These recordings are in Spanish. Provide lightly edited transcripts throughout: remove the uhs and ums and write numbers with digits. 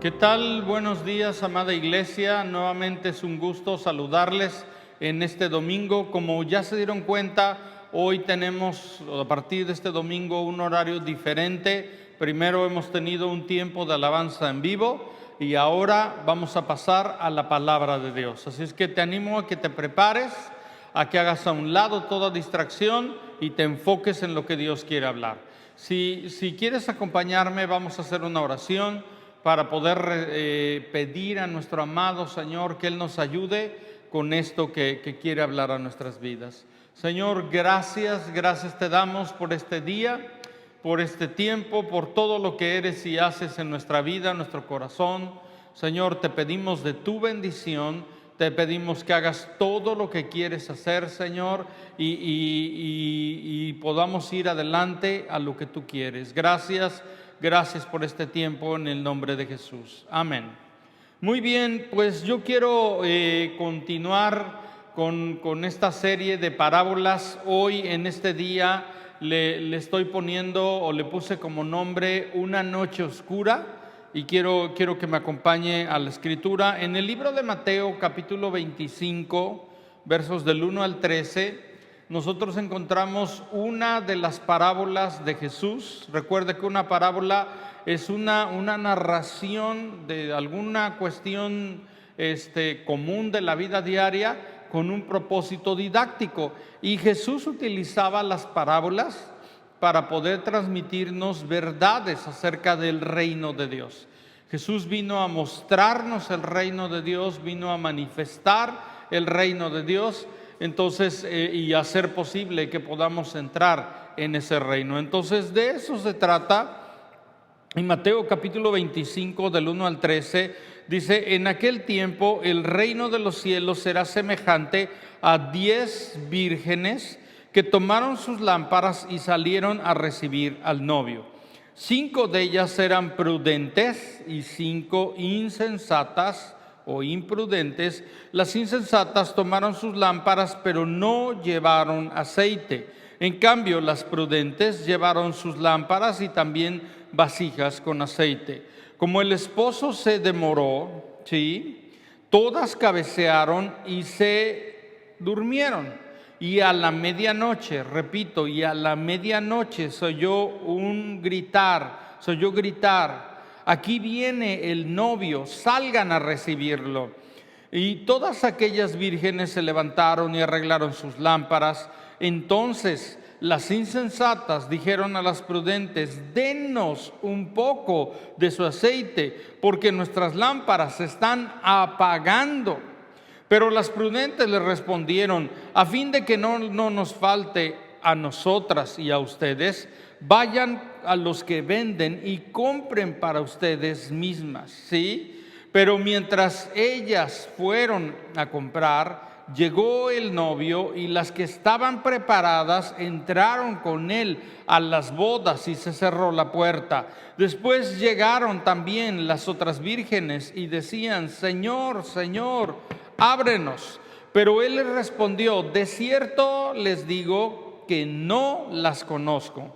¿Qué tal? Buenos días, amada iglesia. Nuevamente es un gusto saludarles en este domingo. Como ya se dieron cuenta, hoy tenemos a partir de este domingo un horario diferente. Primero hemos tenido un tiempo de alabanza en vivo y ahora vamos a pasar a la palabra de Dios. Así es que te animo a que te prepares, a que hagas a un lado toda distracción y te enfoques en lo que Dios quiere hablar. Si quieres acompañarme, vamos a hacer una oración para poder pedir a nuestro amado Señor que Él nos ayude con esto que quiere hablar a nuestras vidas. Señor, gracias te damos por este día, por este tiempo, por todo lo que eres y haces en nuestra vida, en nuestro corazón. Señor, te pedimos de tu bendición, te pedimos que hagas todo lo que quieres hacer, Señor, y podamos ir adelante a lo que tú quieres. Gracias por este tiempo en el nombre de Jesús. Amén. Muy bien, pues yo quiero continuar con esta serie de parábolas. Hoy en este día le estoy poniendo o le puse como nombre Una noche oscura y quiero que me acompañe a la escritura. En el libro de Mateo capítulo 25, versos del 1 al 13, nosotros encontramos una de las parábolas de Jesús. Recuerde que una parábola es una narración de alguna cuestión común de la vida diaria con un propósito didáctico. Y Jesús utilizaba las parábolas para poder transmitirnos verdades acerca del reino de Dios. Jesús vino a mostrarnos el reino de Dios, vino a manifestar el reino de Dios. Entonces, y hacer posible que podamos entrar en ese reino. Entonces, de eso se trata. En Mateo capítulo 25, del 1 al 13, dice: en aquel tiempo el reino de los cielos será semejante a 10 vírgenes que tomaron sus lámparas y salieron a recibir al novio. 5 de ellas eran prudentes y 5 insensatas o imprudentes. Las insensatas tomaron sus lámparas, pero no llevaron aceite. En cambio, las prudentes llevaron sus lámparas y también vasijas con aceite. Como el esposo se demoró, ¿sí?, todas cabecearon y se durmieron. Y a la medianoche, repito, y a la medianoche se oyó gritar. Aquí viene el novio, salgan a recibirlo. Y todas aquellas vírgenes se levantaron y arreglaron sus lámparas. Entonces las insensatas dijeron a las prudentes: denos un poco de su aceite, porque nuestras lámparas se están apagando. Pero las prudentes le respondieron: a fin de que no nos falte a nosotras y a ustedes, vayan a los que venden y compren para ustedes mismas, ¿sí? Pero mientras ellas fueron a comprar, llegó el novio y las que estaban preparadas entraron con él a las bodas y se cerró la puerta. Después llegaron también las otras vírgenes y decían: Señor, Señor, ábrenos. Pero él les respondió: de cierto les digo que no las conozco.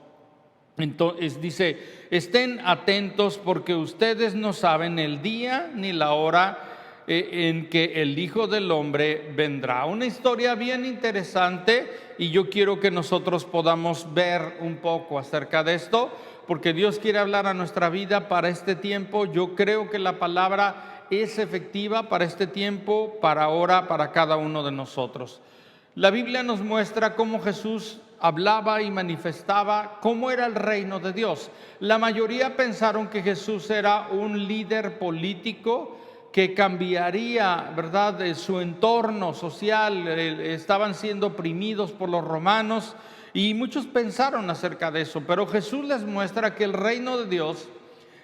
Entonces dice: estén atentos, porque ustedes no saben el día ni la hora en que el Hijo del Hombre vendrá. Una historia bien interesante, y yo quiero que nosotros podamos ver un poco acerca de esto, porque Dios quiere hablar a nuestra vida para este tiempo. Yo creo que la palabra es efectiva para este tiempo, para ahora, para cada uno de nosotros. La Biblia nos muestra cómo Jesús hablaba y manifestaba cómo era el reino de Dios. La mayoría pensaron que Jesús era un líder político que cambiaría, ¿verdad?, de su entorno social. Estaban siendo oprimidos por los romanos y muchos pensaron acerca de eso. Pero Jesús les muestra que el reino de Dios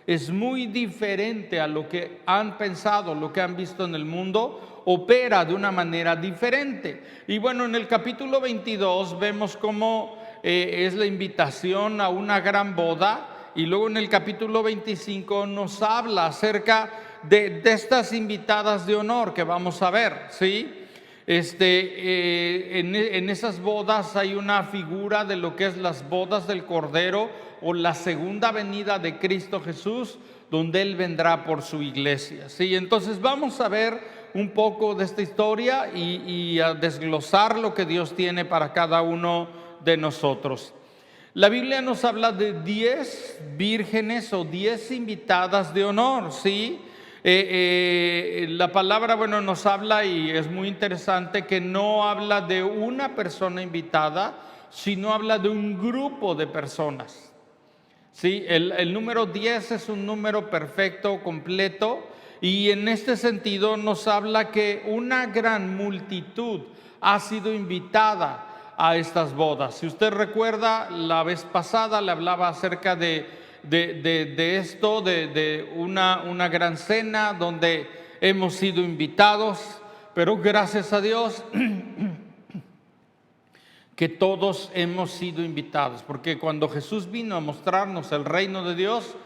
es muy diferente a lo que han pensado, lo que han visto en el mundo. Opera de una manera diferente. Y bueno, en el capítulo 22 vemos cómo es la invitación a una gran boda, y luego en el capítulo 25 nos habla acerca de estas invitadas de honor que vamos a ver, ¿sí? En esas bodas hay una figura de lo que es las bodas del Cordero o la segunda venida de Cristo Jesús, donde Él vendrá por su iglesia. ¿Sí? Entonces vamos a ver un poco de esta historia y a desglosar lo que Dios tiene para cada uno de nosotros. La Biblia nos habla de 10 vírgenes o 10 invitadas de honor, ¿sí? La palabra, nos habla, y es muy interesante, que no habla de una persona invitada, sino habla de un grupo de personas. ¿Sí? El número 10 es un número perfecto, completo, y en este sentido nos habla que una gran multitud ha sido invitada a estas bodas. Si usted recuerda, la vez pasada le hablaba acerca de esto, de una gran cena donde hemos sido invitados, pero gracias a Dios que todos hemos sido invitados, porque cuando Jesús vino a mostrarnos el reino de Dios,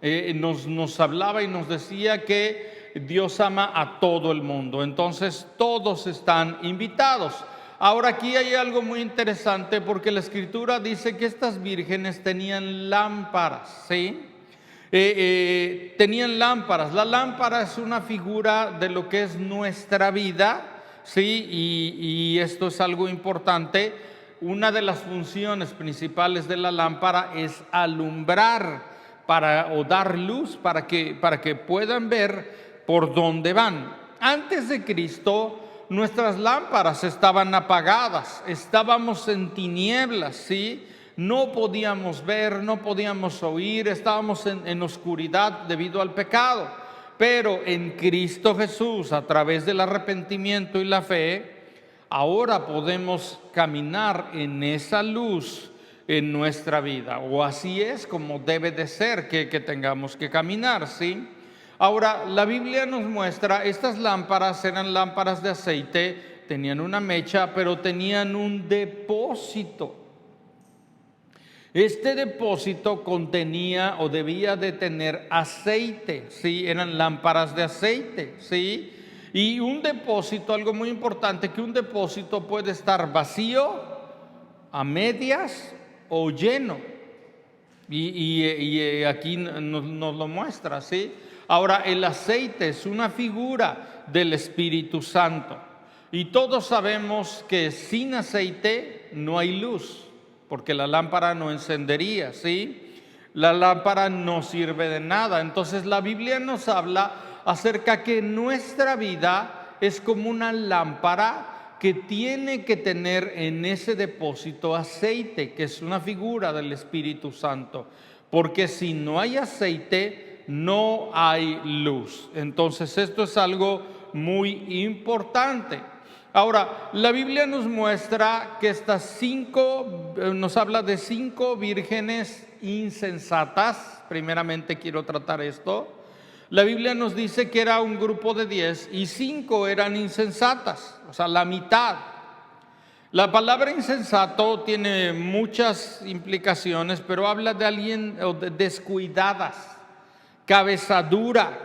nos hablaba y nos decía que Dios ama a todo el mundo, entonces todos están invitados. Ahora aquí hay algo muy interesante, porque la Escritura dice que estas vírgenes tenían lámparas, ¿sí? Tenían lámparas. La lámpara es una figura de lo que es nuestra vida, ¿sí? Y esto es algo importante. Una de las funciones principales de la lámpara es alumbrar o dar luz para que puedan ver por dónde van. Antes de Cristo, nuestras lámparas estaban apagadas, estábamos en tinieblas, ¿sí? No podíamos ver, no podíamos oír, estábamos en oscuridad debido al pecado. Pero en Cristo Jesús, a través del arrepentimiento y la fe, ahora podemos caminar en esa luz en nuestra vida, o así es como debe de ser que tengamos que caminar, ¿sí? Ahora, la Biblia nos muestra, estas lámparas eran lámparas de aceite, tenían una mecha, pero tenían un depósito. Este depósito contenía o debía de tener aceite, ¿sí? Eran lámparas de aceite, ¿sí? Y un depósito, algo muy importante, que un depósito puede estar vacío, a medias o lleno. Y aquí nos lo muestra, ¿sí? Ahora, el aceite es una figura del Espíritu Santo. Y todos sabemos que sin aceite no hay luz, porque la lámpara no encendería, ¿sí? La lámpara no sirve de nada. Entonces la Biblia nos habla acerca que nuestra vida es como una lámpara que tiene que tener en ese depósito aceite, que es una figura del Espíritu Santo. Porque si no hay aceite, no hay luz. Entonces esto es algo muy importante. Ahora, la Biblia nos muestra que nos habla de 5 vírgenes insensatas. Primeramente quiero tratar esto. La Biblia nos dice que era un grupo de 10 y 5 eran insensatas, o sea, la mitad. La palabra insensato tiene muchas implicaciones, pero habla de alguien descuidadas, cabeza dura,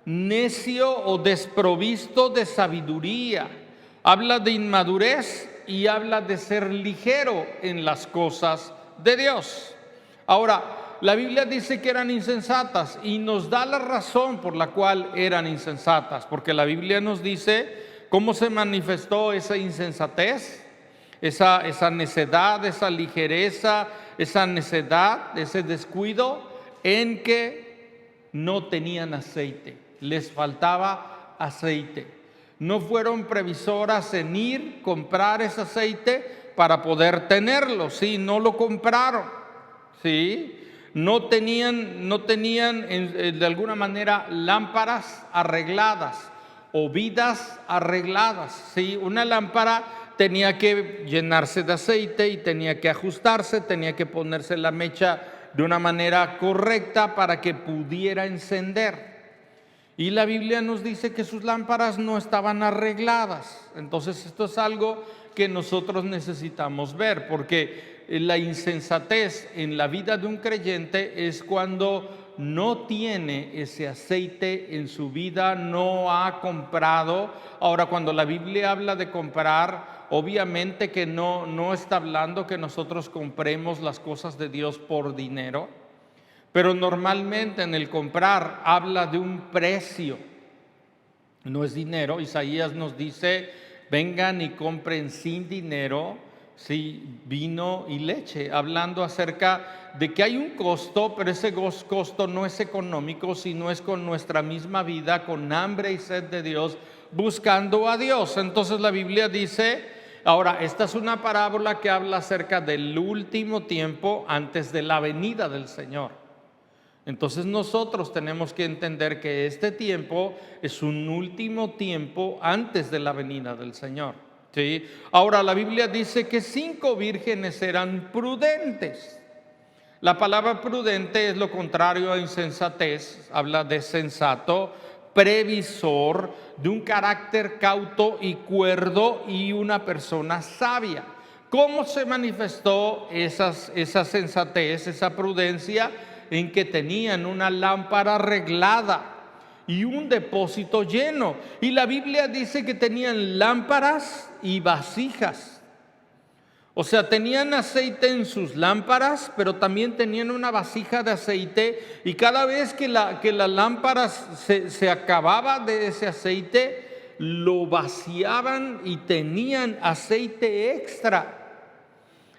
necio o desprovisto de sabiduría. Habla de inmadurez y habla de ser ligero en las cosas de Dios. Ahora, la Biblia dice que eran insensatas y nos da la razón por la cual eran insensatas, porque la Biblia nos dice cómo se manifestó esa insensatez, esa necedad, esa ligereza, esa necedad, ese descuido, en que no tenían aceite, les faltaba aceite. No fueron previsoras en ir, comprar ese aceite para poder tenerlo, ¿sí? No lo compraron, ¿sí? No tenían de alguna manera lámparas arregladas o vidas arregladas, ¿sí? Una lámpara tenía que llenarse de aceite y tenía que ajustarse, tenía que ponerse la mecha de una manera correcta para que pudiera encender. Y la Biblia nos dice que sus lámparas no estaban arregladas. Entonces esto es algo que nosotros necesitamos ver, porque la insensatez en la vida de un creyente es cuando no tiene ese aceite en su vida, no ha comprado. Ahora, cuando la Biblia habla de comprar, obviamente que no está hablando que nosotros compremos las cosas de Dios por dinero, pero normalmente en el comprar habla de un precio, no es dinero. Isaías nos dice: vengan y compren sin dinero, sí, vino y leche, hablando acerca de que hay un costo, pero ese costo no es económico, sino es con nuestra misma vida, con hambre y sed de Dios, buscando a Dios. Entonces la Biblia dice, ahora, esta es una parábola que habla acerca del último tiempo antes de la venida del Señor. Entonces nosotros tenemos que entender que este tiempo es un último tiempo antes de la venida del Señor, ¿sí? Ahora, la Biblia dice que 5 vírgenes eran prudentes. La palabra prudente es lo contrario a insensatez, habla de sensato, previsor, de un carácter cauto y cuerdo y una persona sabia. ¿Cómo se manifestó esa sensatez, esa prudencia? En que tenían una lámpara arreglada y un depósito lleno. Y la Biblia dice que tenían lámparas y vasijas. O sea, tenían aceite en sus lámparas, pero también tenían una vasija de aceite. Y cada vez que la lámpara se acababa de ese aceite, lo vaciaban y tenían aceite extra.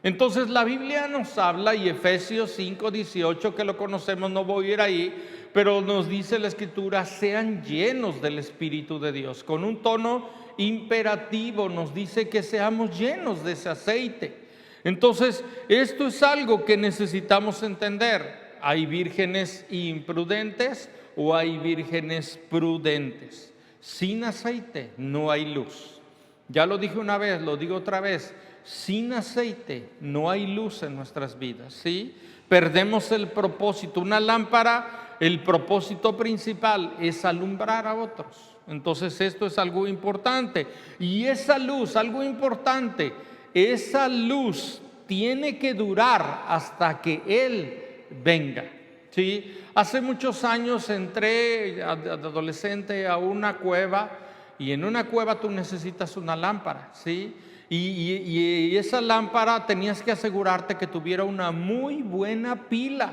Entonces la Biblia nos habla, y Efesios 5:18, que lo conocemos, no voy a ir ahí, pero nos dice la Escritura: sean llenos del Espíritu de Dios. Con un tono imperativo nos dice que seamos llenos de ese aceite. Entonces, esto es algo que necesitamos entender. ¿Hay vírgenes imprudentes o hay vírgenes prudentes? Sin aceite no hay luz. Ya lo dije una vez, lo digo otra vez: sin aceite no hay luz en nuestras vidas, ¿sí? Perdemos el propósito. Una lámpara, el propósito principal es alumbrar a otros. Entonces esto es algo importante. Y esa luz, algo importante, esa luz tiene que durar hasta que Él venga, ¿sí? Hace muchos años entré de adolescente a una cueva, y en una cueva tú necesitas una lámpara, ¿sí? Y esa lámpara tenías que asegurarte que tuviera una muy buena pila,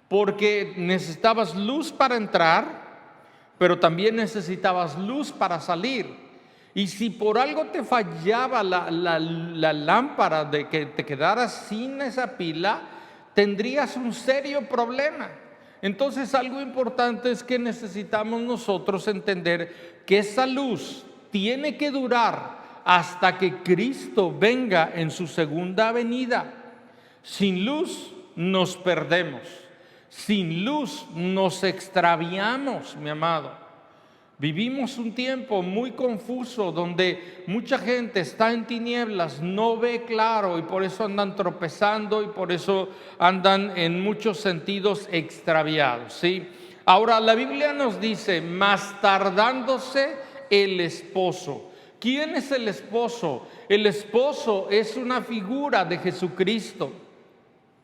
porque necesitabas luz para entrar, pero también necesitabas luz para salir. Y si por algo te fallaba la lámpara, de que te quedaras sin esa pila, tendrías un serio problema. Entonces, algo importante es que necesitamos nosotros entender que esa luz tiene que durar hasta que Cristo venga en su segunda venida. Sin luz nos perdemos, sin luz nos extraviamos, mi amado. Vivimos un tiempo muy confuso donde mucha gente está en tinieblas, no ve claro, y por eso andan tropezando y por eso andan en muchos sentidos extraviados, ¿sí? Ahora, la Biblia nos dice: mas tardándose el esposo. ¿Quién es el esposo? El esposo es una figura de Jesucristo.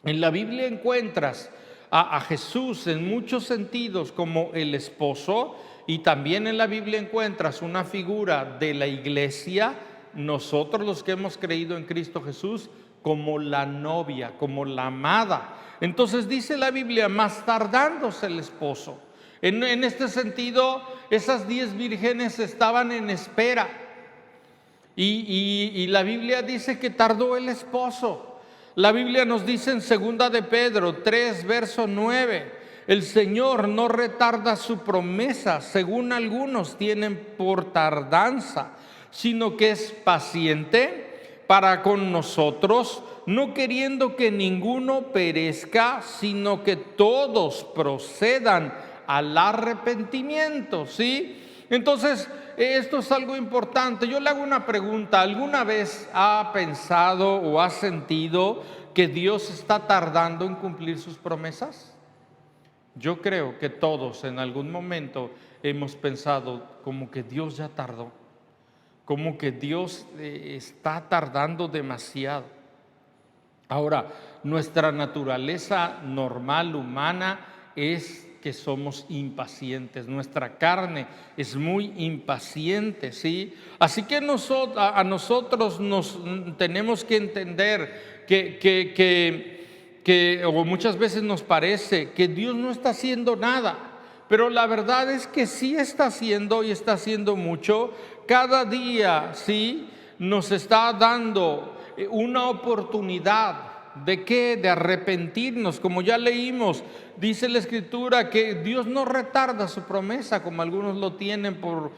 En la Biblia encuentras a Jesús en muchos sentidos como el esposo, y también en la Biblia encuentras una figura de la iglesia, nosotros los que hemos creído en Cristo Jesús, como la novia, como la amada. Entonces dice la Biblia: mas tardándose el esposo. En este sentido, esas 10 vírgenes estaban en espera. Y la Biblia dice que tardó el esposo. La Biblia nos dice en 2 de Pedro 3, verso 9: el Señor no retarda su promesa, según algunos tienen por tardanza, sino que es paciente para con nosotros, no queriendo que ninguno perezca, sino que todos procedan al arrepentimiento, ¿sí? Entonces, esto es algo importante. Yo le hago una pregunta: ¿alguna vez ha pensado o ha sentido que Dios está tardando en cumplir sus promesas? Yo creo que todos en algún momento hemos pensado como que Dios ya tardó, como que Dios está tardando demasiado. Ahora, nuestra naturaleza normal, humana, es que somos impacientes. Nuestra carne es muy impaciente, ¿sí? Así que a nosotros nos tenemos que entender o muchas veces nos parece que Dios no está haciendo nada, pero la verdad es que sí está haciendo, y está haciendo mucho. Cada día, sí, nos está dando una oportunidad. ¿De qué? De arrepentirnos. Como ya leímos, dice la Escritura que Dios no retarda su promesa, como algunos lo tienen por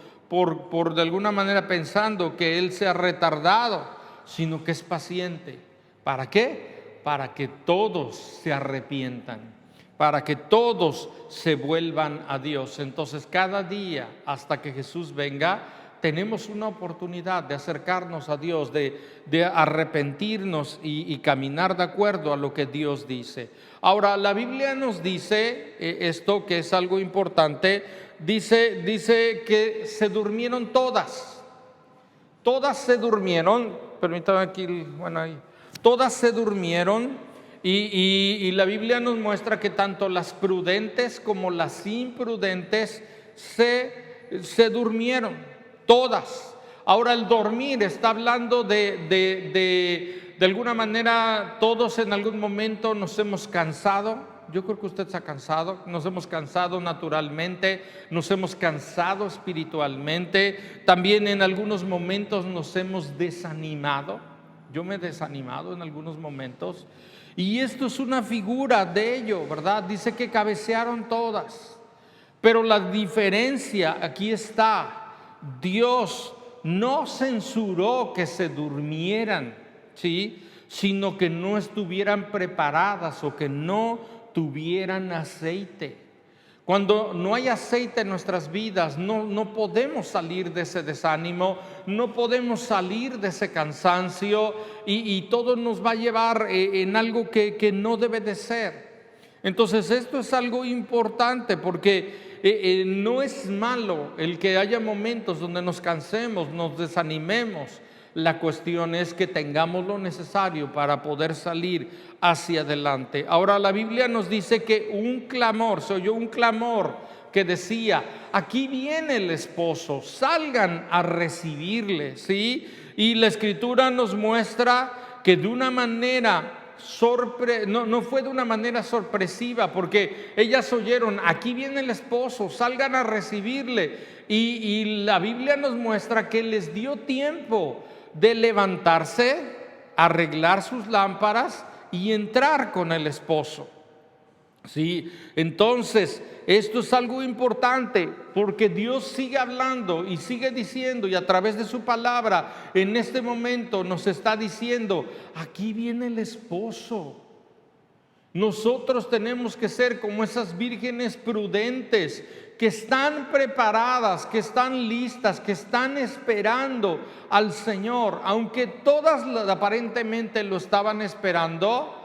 de alguna manera pensando que Él se ha retardado, sino que es paciente. ¿Para qué? Para que todos se arrepientan, para que todos se vuelvan a Dios. Entonces, cada día hasta que Jesús venga, tenemos una oportunidad de acercarnos a Dios, de arrepentirnos y caminar de acuerdo a lo que Dios dice. Ahora, la Biblia nos dice esto, que es algo importante. Dice que se durmieron todas. Todas se durmieron. Permítame aquí, bueno, ahí. Todas se durmieron. Y la Biblia nos muestra que tanto las prudentes como las imprudentes se durmieron. Todas. Ahora, el dormir está hablando de alguna manera, todos en algún momento nos hemos cansado. Yo creo que usted se ha cansado. Nos hemos cansado naturalmente, nos hemos cansado espiritualmente. También en algunos momentos nos hemos desanimado. Yo me he desanimado en algunos momentos. Y esto es una figura de ello, ¿verdad? Dice que cabecearon todas. Pero la diferencia aquí está. Dios no censuró que se durmieran, ¿sí? Sino que no estuvieran preparadas o que no tuvieran aceite. Cuando no hay aceite en nuestras vidas, no podemos salir de ese desánimo, no podemos salir de ese cansancio, y todo nos va a llevar en algo que no debe de ser. Entonces, esto es algo importante, porque no es malo el que haya momentos donde nos cansemos, nos desanimemos. La cuestión es que tengamos lo necesario para poder salir hacia adelante. Ahora, la Biblia nos dice que un clamor, se oyó un clamor que decía: aquí viene el esposo, salgan a recibirle, ¿sí? Y la Escritura nos muestra que de una manera no fue de una manera sorpresiva, porque ellas oyeron: aquí viene el esposo, salgan a recibirle. Y la Biblia nos muestra que les dio tiempo de levantarse, arreglar sus lámparas y entrar con el esposo. Sí, entonces esto es algo importante, porque Dios sigue hablando y sigue diciendo, y a través de su palabra en este momento nos está diciendo: aquí viene el esposo. Nosotros tenemos que ser como esas vírgenes prudentes que están preparadas, que están listas, que están esperando al Señor. Aunque todas aparentemente lo estaban esperando,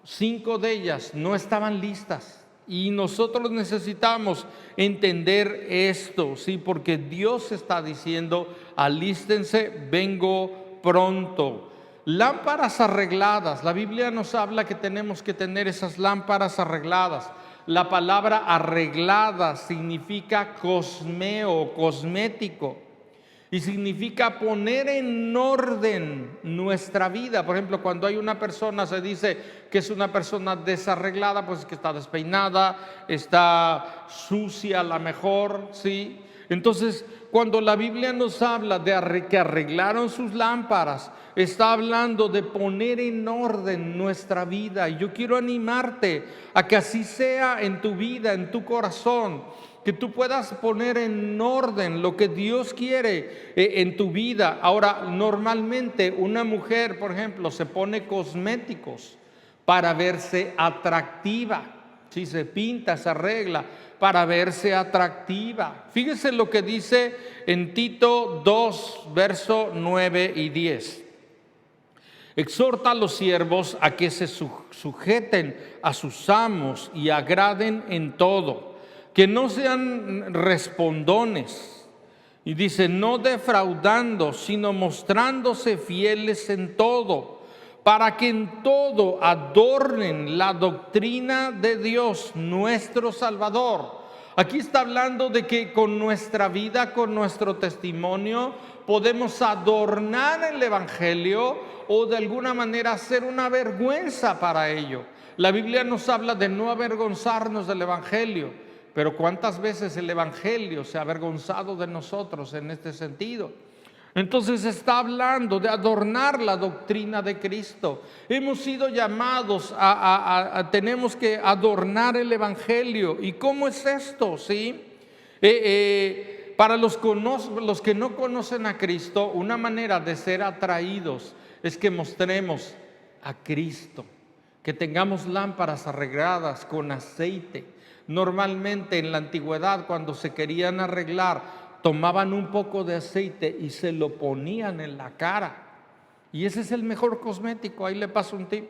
5 de ellas no estaban listas. Y nosotros necesitamos entender esto, ¿sí? Porque Dios está diciendo: alístense, vengo pronto. Lámparas arregladas. La Biblia nos habla que tenemos que tener esas lámparas arregladas. La palabra arreglada significa cosmeo, cosmético. Y significa poner en orden nuestra vida. Por ejemplo, cuando hay una persona, se dice que es una persona desarreglada, pues que está despeinada, está sucia a lo mejor, ¿sí? Entonces, cuando la Biblia nos habla de que arreglaron sus lámparas, está hablando de poner en orden nuestra vida. Y yo quiero animarte a que así sea en tu vida, en tu corazón, que tú puedas poner en orden lo que Dios quiere en tu vida. Ahora, normalmente una mujer, por ejemplo, se pone cosméticos para verse atractiva. Si se pinta, se arregla para verse atractiva. Fíjese lo que dice en Tito 2, verso 9 y 10. Exhorta a los siervos a que se sujeten a sus amos y agraden en todo, que no sean respondones. Y dice: no defraudando, sino mostrándose fieles en todo. para que en todo adornen la doctrina de Dios, nuestro Salvador. Aquí está hablando de que con nuestra vida, con nuestro testimonio, podemos adornar el Evangelio o de alguna manera hacer una vergüenza para ello. La Biblia nos habla de no avergonzarnos del Evangelio, pero ¿cuántas veces el Evangelio se ha avergonzado de nosotros en este sentido? Entonces está hablando de adornar la doctrina de Cristo. Hemos sido llamados tenemos que adornar el Evangelio. ¿Y cómo es esto? ¿Sí? Para los que no conocen a Cristo, una manera de ser atraídos es que mostremos a Cristo, que tengamos lámparas arregladas con aceite. Normalmente en la antigüedad, cuando se querían arreglar, tomaban un poco de aceite y se lo ponían en la cara. Y ese es el mejor cosmético. Ahí le paso un tip.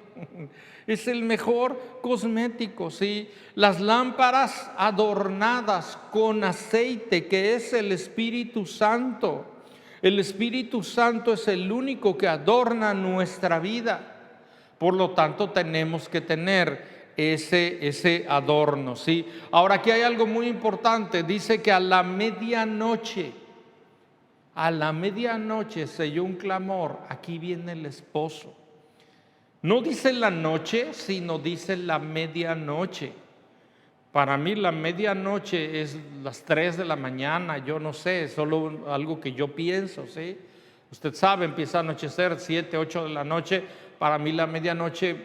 Es el mejor cosmético, ¿sí? Las lámparas adornadas con aceite, que es el Espíritu Santo. El Espíritu Santo es el único que adorna nuestra vida. Por lo tanto, tenemos que tener ese adorno, ¿sí? Ahora, aquí hay algo muy importante. Dice que a la medianoche se oyó un clamor. Aquí viene el esposo. No dice la noche, sino dice la medianoche. Para mí la medianoche es las 3 de la mañana, yo no sé, es solo algo que yo pienso, ¿sí? Usted sabe, empieza a anochecer 7, 8 de la noche. Para mí la medianoche,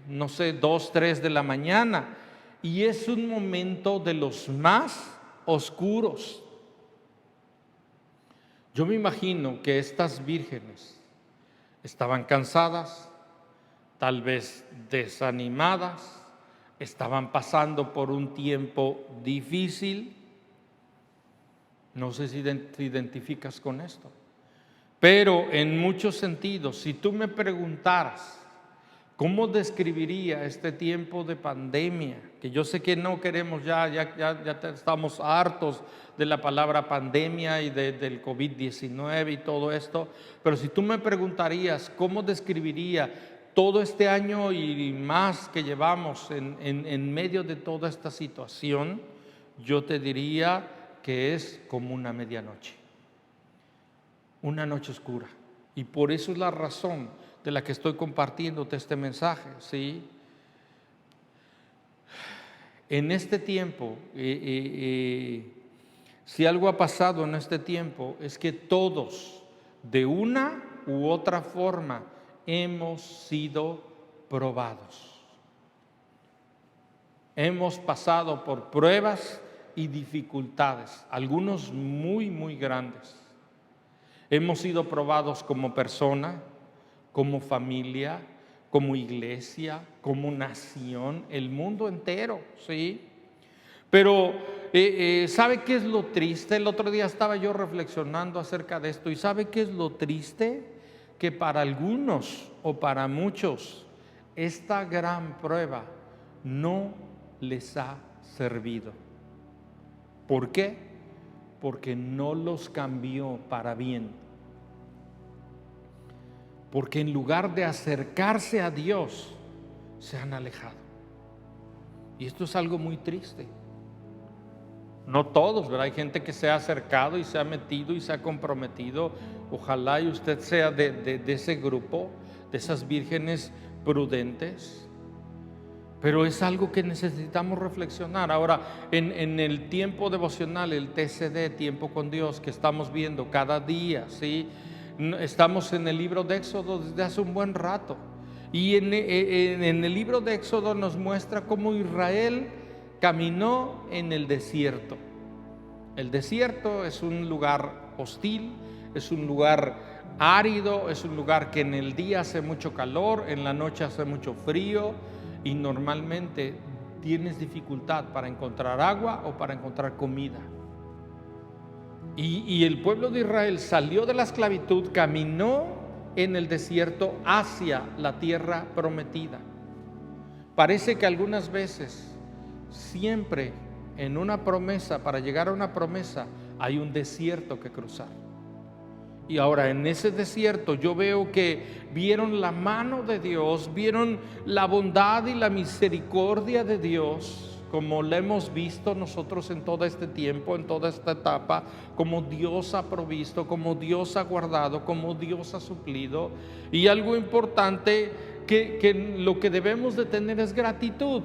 no sé, 2, 3 de la mañana. Y es un momento de los más oscuros. Yo me imagino que estas vírgenes estaban cansadas, tal vez desanimadas, estaban pasando por un tiempo difícil. No sé si te identificas con esto, pero en muchos sentidos, si tú me preguntaras ¿cómo describiría este tiempo de pandemia? Que yo sé que no queremos ya estamos hartos de la palabra pandemia y del COVID-19 y todo esto, pero si tú me preguntarías cómo describiría todo este año y más que llevamos en medio de toda esta situación, yo te diría que es como una medianoche, una noche oscura. Y por eso es la razón de la que estoy compartiéndote este mensaje, ¿sí? En este tiempo, si algo ha pasado en este tiempo, es que todos, de una u otra forma, hemos sido probados. Hemos pasado por pruebas y dificultades, algunos muy, muy grandes. Hemos sido probados como persona, como familia, como iglesia, como nación, el mundo entero, ¿sí? Pero ¿sabe qué es lo triste? El otro día estaba yo reflexionando acerca de esto, y ¿sabe qué es lo triste? Que para algunos o para muchos esta gran prueba no les ha servido. ¿Por qué? Porque no los cambió para bien. Porque en lugar de acercarse a Dios, se han alejado. Y esto es algo muy triste. No todos, ¿verdad? Hay gente que se ha acercado y se ha metido y se ha comprometido. Ojalá y usted sea de ese grupo, de esas vírgenes prudentes. Pero es algo que necesitamos reflexionar. Ahora, en el tiempo devocional, el TCD, tiempo con Dios, que estamos viendo cada día, ¿sí? Estamos en el libro de Éxodo desde hace un buen rato. Y en el libro de Éxodo nos muestra cómo Israel caminó en el desierto. El desierto es un lugar hostil, es un lugar árido, es un lugar que en el día hace mucho calor, en la noche hace mucho frío, y normalmente tienes dificultad para encontrar agua o para encontrar comida. Y el pueblo de Israel salió de la esclavitud, caminó en el desierto hacia la tierra prometida. Parece que algunas veces, siempre en una promesa, para llegar a una promesa, hay un desierto que cruzar. Y ahora en ese desierto yo veo que vieron la mano de Dios, vieron la bondad y la misericordia de Dios, como la hemos visto nosotros en todo este tiempo, en toda esta etapa, como Dios ha provisto, como Dios ha guardado, como Dios ha suplido. Y algo importante que lo que debemos de tener es gratitud.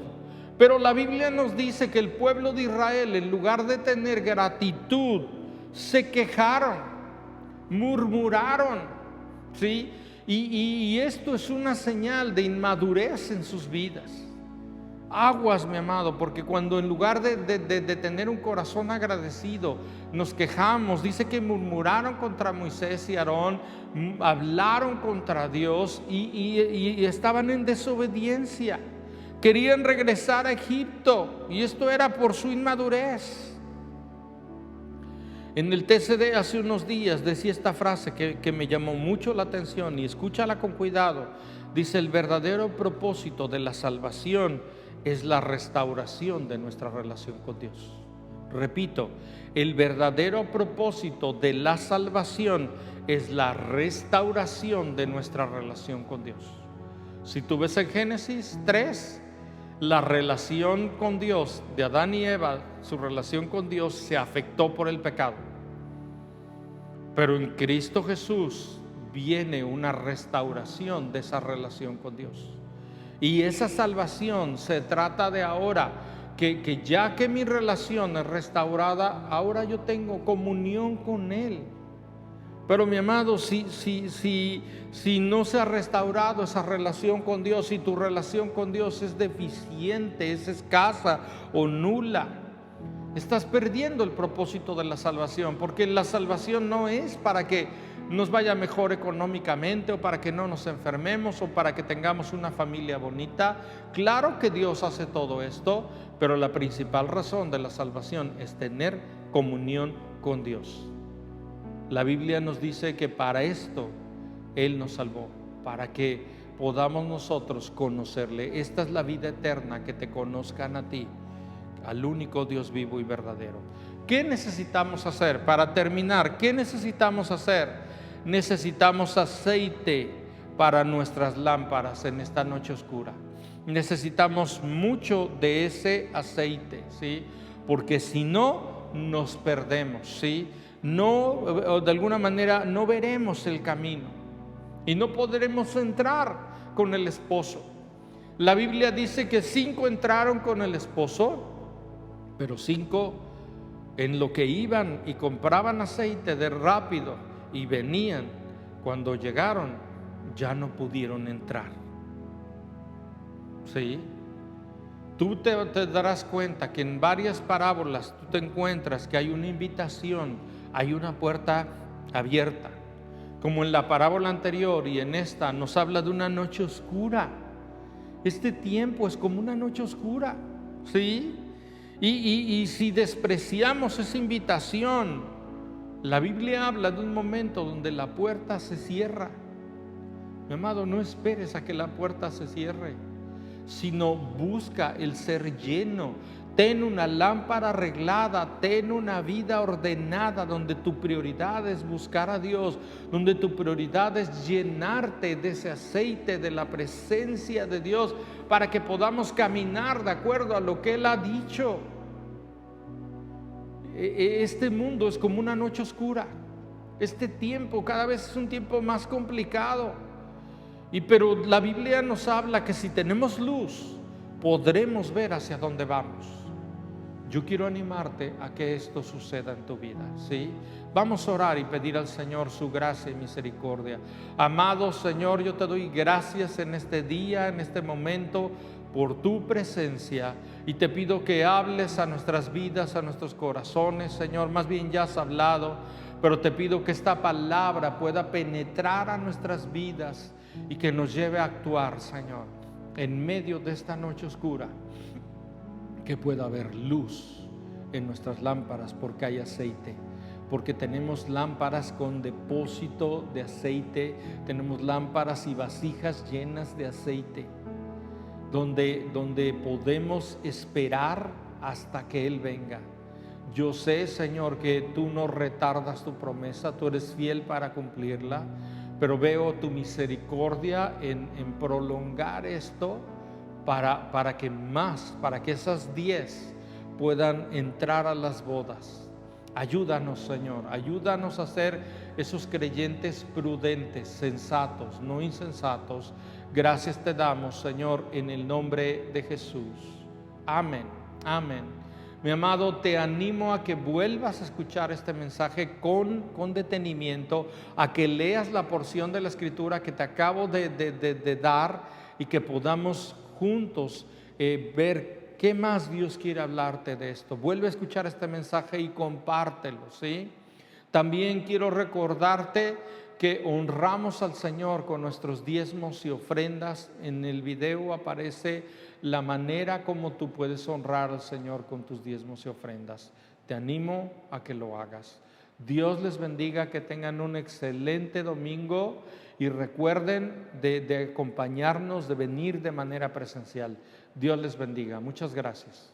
Pero la Biblia nos dice que el pueblo de Israel, en lugar de tener gratitud, se quejaron, murmuraron, ¿sí? Y esto es una señal de inmadurez en sus vidas. Aguas, mi amado, porque cuando en lugar de tener un corazón agradecido, nos quejamos, dice que murmuraron contra Moisés y Aarón, hablaron contra Dios y estaban en desobediencia. Querían regresar a Egipto y esto era por su inmadurez. En el TCD hace unos días decía esta frase que me llamó mucho la atención y escúchala con cuidado. Dice: el verdadero propósito de la salvación es la restauración de nuestra relación con Dios. Repito, el verdadero propósito de la salvación es la restauración de nuestra relación con Dios. Si tú ves en Génesis 3, la relación con Dios de Adán y Eva, su relación con Dios se afectó por el pecado. Pero en Cristo Jesús viene una restauración de esa relación con Dios. Y esa salvación se trata de ahora, que ya que mi relación es restaurada, ahora yo tengo comunión con Él. Pero mi amado, si no se ha restaurado esa relación con Dios, si tu relación con Dios es deficiente, es escasa o nula, estás perdiendo el propósito de la salvación, porque la salvación no es para que nos vaya mejor económicamente o para que no nos enfermemos o para que tengamos una familia bonita. Claro que Dios hace todo esto, pero la principal razón de la salvación es tener comunión con Dios. La Biblia nos dice que para esto Él nos salvó, para que podamos nosotros conocerle. Esta es la vida eterna, que te conozcan a ti, al único Dios vivo y verdadero. ¿Qué necesitamos hacer? Para terminar, ¿qué necesitamos hacer? Necesitamos aceite para nuestras lámparas en esta noche oscura. Necesitamos mucho de ese aceite, ¿sí? Porque si no, nos perdemos, ¿sí? No, de alguna manera no veremos el camino y no podremos entrar con el esposo. La Biblia dice que 5 entraron con el esposo, pero 5 en lo que iban y compraban aceite de rápido y venían, cuando llegaron ya no pudieron entrar. ¿Sí? Tú te darás cuenta que en varias parábolas tú te encuentras que hay una invitación, hay una puerta abierta, como en la parábola anterior, y en esta nos habla de una noche oscura. Este tiempo es como una noche oscura, ¿sí? Y si despreciamos esa invitación, la Biblia habla de un momento donde la puerta se cierra. Mi amado, no esperes a que la puerta se cierre, sino busca el ser lleno. Ten una lámpara arreglada, ten una vida ordenada, donde tu prioridad es buscar a Dios, donde tu prioridad es llenarte de ese aceite, de la presencia de Dios, para que podamos caminar de acuerdo a lo que Él ha dicho. Este mundo es como una noche oscura. Este tiempo cada vez es un tiempo más complicado. Pero la Biblia nos habla que si tenemos luz, podremos ver hacia dónde vamos. Yo quiero animarte a que esto suceda en tu vida, ¿sí? Vamos a orar y pedir al Señor su gracia y misericordia. Amado Señor, yo te doy gracias en este día, en este momento, por tu presencia, y te pido que hables a nuestras vidas, a nuestros corazones, Señor. Más bien ya has hablado, pero te pido que esta palabra pueda penetrar a nuestras vidas y que nos lleve a actuar, Señor, en medio de esta noche oscura, que pueda haber luz en nuestras lámparas, porque hay aceite, porque tenemos lámparas con depósito de aceite, tenemos lámparas y vasijas llenas de aceite, donde podemos esperar hasta que Él venga. Yo sé, Señor, que tú no retardas tu promesa, tú eres fiel para cumplirla, pero veo tu misericordia en prolongar esto para que esas 10 puedan entrar a las bodas. Ayúdanos, Señor, ayúdanos a ser esos creyentes prudentes, sensatos, no insensatos. Gracias te damos, Señor, en el nombre de Jesús. Amén, amén. Mi amado, te animo a que vuelvas a escuchar este mensaje con detenimiento, a que leas la porción de la Escritura que te acabo de dar y que podamos juntos ver qué más Dios quiere hablarte de esto. Vuelve a escuchar este mensaje y compártelo, ¿sí? También quiero recordarte que honramos al Señor con nuestros diezmos y ofrendas. En el video aparece la manera como tú puedes honrar al Señor con tus diezmos y ofrendas. Te animo a que lo hagas. Dios les bendiga, que tengan un excelente domingo y recuerden de acompañarnos, de venir de manera presencial. Dios les bendiga. Muchas gracias.